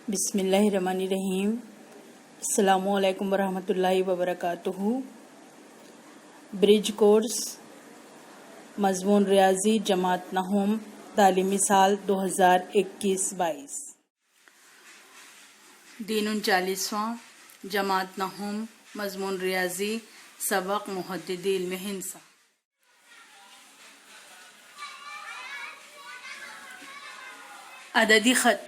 बिस्मिल्लाहिर्रहमानिर्रहीम। अस्सलामुअलैकुम वरहमतुल्लाहि वबरकातुहू। ब्रिज कोर्स मज़मून रियाजी जमात नहूम तालीमी साल 2021-22। दिन 39वां जमात नहूम मज़मून रियाजी सबक मुहद्दिदी इल्म हिंसा। अददी ख़त।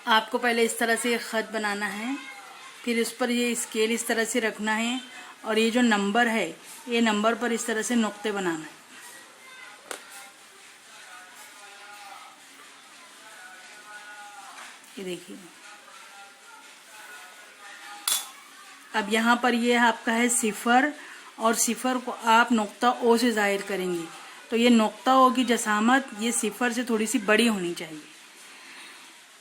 आपको पहले इस तरह से ख़त बनाना है, फिर उस पर ये स्केल इस तरह से रखना है और ये जो नंबर है ये नंबर पर इस तरह से नुक्ते बनाना है। ये देखिए, अब यहाँ पर ये आपका है सिफर और सिफर को आप नुक्ता ओ से जाहिर करेंगे तो ये नुक्ता ओ की जसामत ये सिफर से थोड़ी सी बड़ी होनी चाहिए।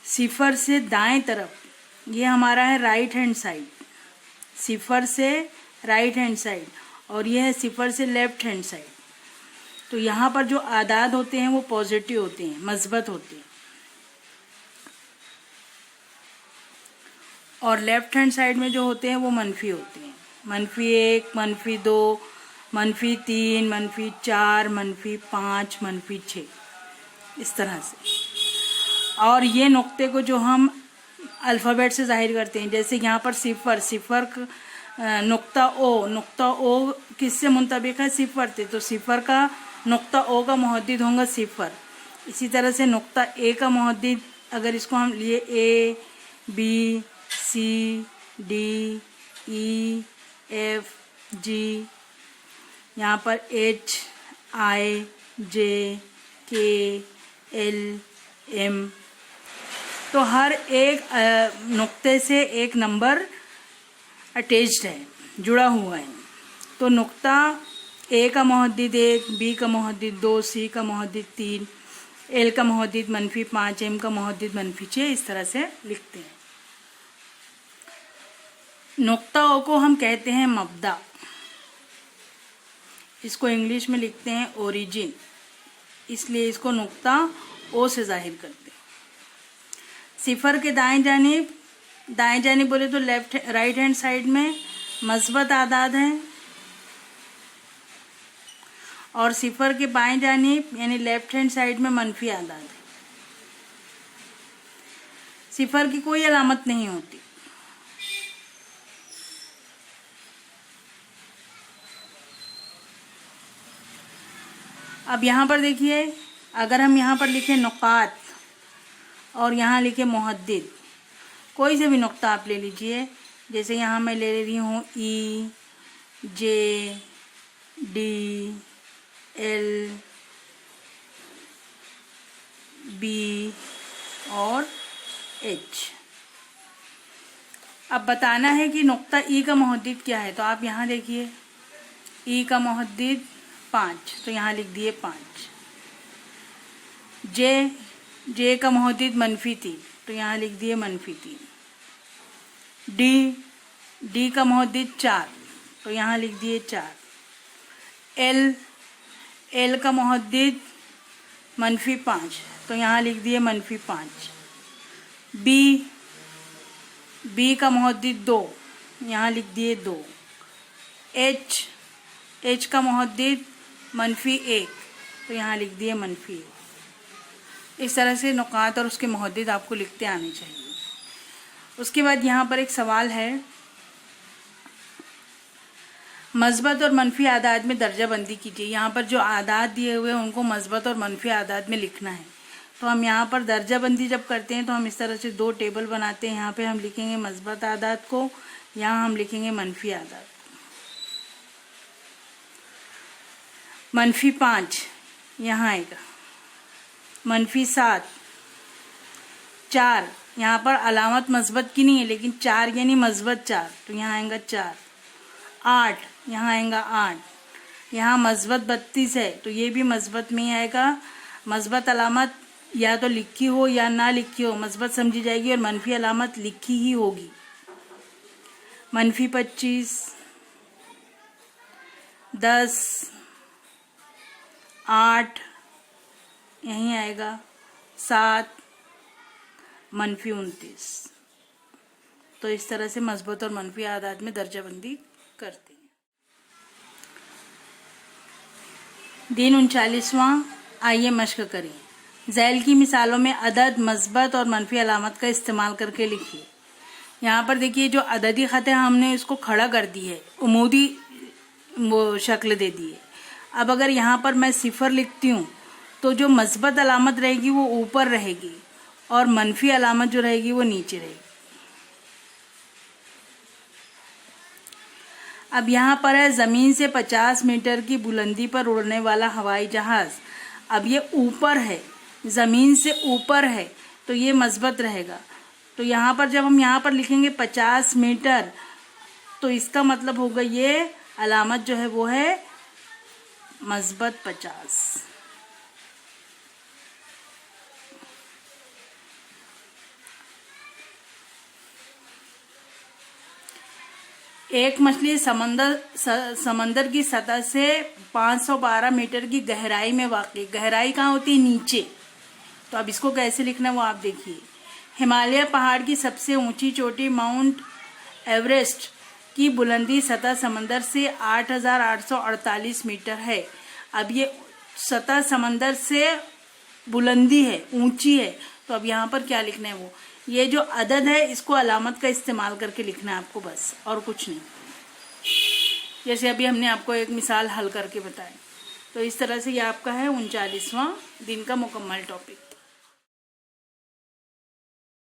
सिफर से दाएं तरफ ये हमारा है राइट हैंड साइड, सिफर से राइट हैंड साइड, और ये है सिफर से लेफ्ट हैंड साइड। तो यहाँ पर जो आदाद होते हैं वो पॉजिटिव होते हैं, मस्बत होते हैं, और लेफ्ट हैंड साइड में जो होते हैं वो मनफी होते हैं। -1, -2, -3, -4, -5, -6, इस तरह से। और ये नुक्ते को जो हम अल्फ़ाबेट से जाहिर करते हैं, जैसे यहाँ पर सिफर नुक्ता ओ किससे मुंतबिक है? सिफर थे, तो सिफर का नुक्ता ओ का मुहद्दिद होगा सिफर। इसी तरह से नुक्ता ए का मुहद्दिद अगर इसको हम लिए A, B, C, D, E, F, G, यहाँ पर H, I, J, K, L, M, तो हर एक नुक्ते से एक नंबर अटैच्ड है, जुड़ा हुआ है। तो नुक्ता ए का मुहद्दिद 1, बी का मुहद्दिद 2, सी का मुहद्दिद 3, एल का मुहद्दिद -5, एम का मुहद्दिद -6, इस तरह से लिखते हैं। नुक्ता ओ को हम कहते हैं मब्दा, इसको इंग्लिश में लिखते हैं ओरिजिन, इसलिए इसको नुक्ता ओ से जाहिर करते हैं। सिफर के दाएं जानिब बोले तो राइट हैंड साइड में मस्बत आदाद हैं, और सिफर के बाएं जानिब यानी लेफ्ट हैंड साइड में मनफी आदाद है। सिफर की कोई अलामत नहीं होती। अब यहाँ पर देखिए, अगर हम यहाँ पर लिखें नुकात और यहाँ लिखे मुहद्दिद, कोई से भी नुक्ता आप ले लीजिए, जैसे यहाँ मैं ले रही हूँ E, J, D, L, B और H। अब बताना है कि नुक्ता E का मुहद्दिद क्या है, तो आप यहाँ देखिए E का मुहद्दिद 5, तो यहाँ लिख दिए 5। J का मुहद्दिद -3, तो यहाँ लिख दिए -3। D का मुहद्दिद 4, तो यहाँ लिख दिए 4। L का मुहद्दिद -5, तो यहाँ लिख दिए -5। B का मुहद्दिद 2, यहाँ लिख दिए 2। H का मुहद्दिद -1, तो यहाँ लिख दिए -1। इस तरह से नुकात और उसके मुहद्दिद आपको लिखते आने चाहिए। उसके बाद यहाँ पर एक सवाल है, मस्बत और मनफी आदाद में दर्जा बंदी कीजिए। यहाँ पर जो आदाद दिए हुए हैं उनको मस्बत और मनफी आदाद में लिखना है। तो हम यहाँ पर दर्जा बंदी जब करते हैं तो हम इस तरह से 2 टेबल बनाते हैं। यहाँ पे हम लिखेंगे मस्बत आदाद को, यहाँ हम लिखेंगे मनफी आदाद। -5 यहाँ आएगा, -7, 4 यहाँ पर अलामत मस्बत की नहीं है लेकिन 4 यानी मस्बत 4, तो यहाँ आएगा 4। 8 यहाँ आएगा 8, यहाँ मस्बत 32 है तो ये भी मस्बत में ही आएगा। मस्बत अलामत या तो लिखी हो या ना लिखी हो मस्बत समझी जाएगी, और मनफी अलामत लिखी ही होगी। -25, 10, 8 यहीं आएगा, 7, -29। तो इस तरह से मजबूत और मनफी आदाद में दर्जाबंदी करते हैं। दिन 39वां, आइए मश्क करें। झैल की मिसालों में अदद, मस्बत और मनफी अलामत का इस्तेमाल करके लिखिए। यहाँ पर देखिए जो अददी ख़त है हमने इसको खड़ा कर दी है, उमूदी वो शक्ल दे दी है। अब अगर यहाँ पर मैं सिफर लिखती हूँ तो जो मस्बत अलामत रहेगी वो ऊपर रहेगी और मनफी अलामत जो रहेगी वो नीचे रहेगी। अब यहाँ पर है ज़मीन से 50 मीटर की बुलंदी पर उड़ने वाला हवाई जहाज़। अब ये ऊपर है, ज़मीन से ऊपर है, तो ये मस्बत रहेगा। तो यहाँ पर जब हम यहाँ पर लिखेंगे 50 मीटर, तो इसका मतलब होगा ये अलामत जो है वो है मस्बत 50। एक मछली समंदर की सतह से 512 मीटर की गहराई में वाक़ई। गहराई कहाँ होती है? नीचे। तो अब इसको कैसे लिखना है वो आप देखिए। हिमालय पहाड़ की सबसे ऊंची चोटी माउंट एवरेस्ट की बुलंदी सतह समंदर से 8,848 मीटर है। अब ये सतह समंदर से बुलंदी है, ऊंची है, तो अब यहाँ पर क्या लिखना है वो, ये जो अदद है इसको अलामत का इस्तेमाल करके लिखना है आपको, बस और कुछ नहीं। जैसे अभी हमने आपको एक मिसाल हल करके बताई। तो इस तरह से ये आपका है 39वां दिन का मुकम्मल टॉपिक।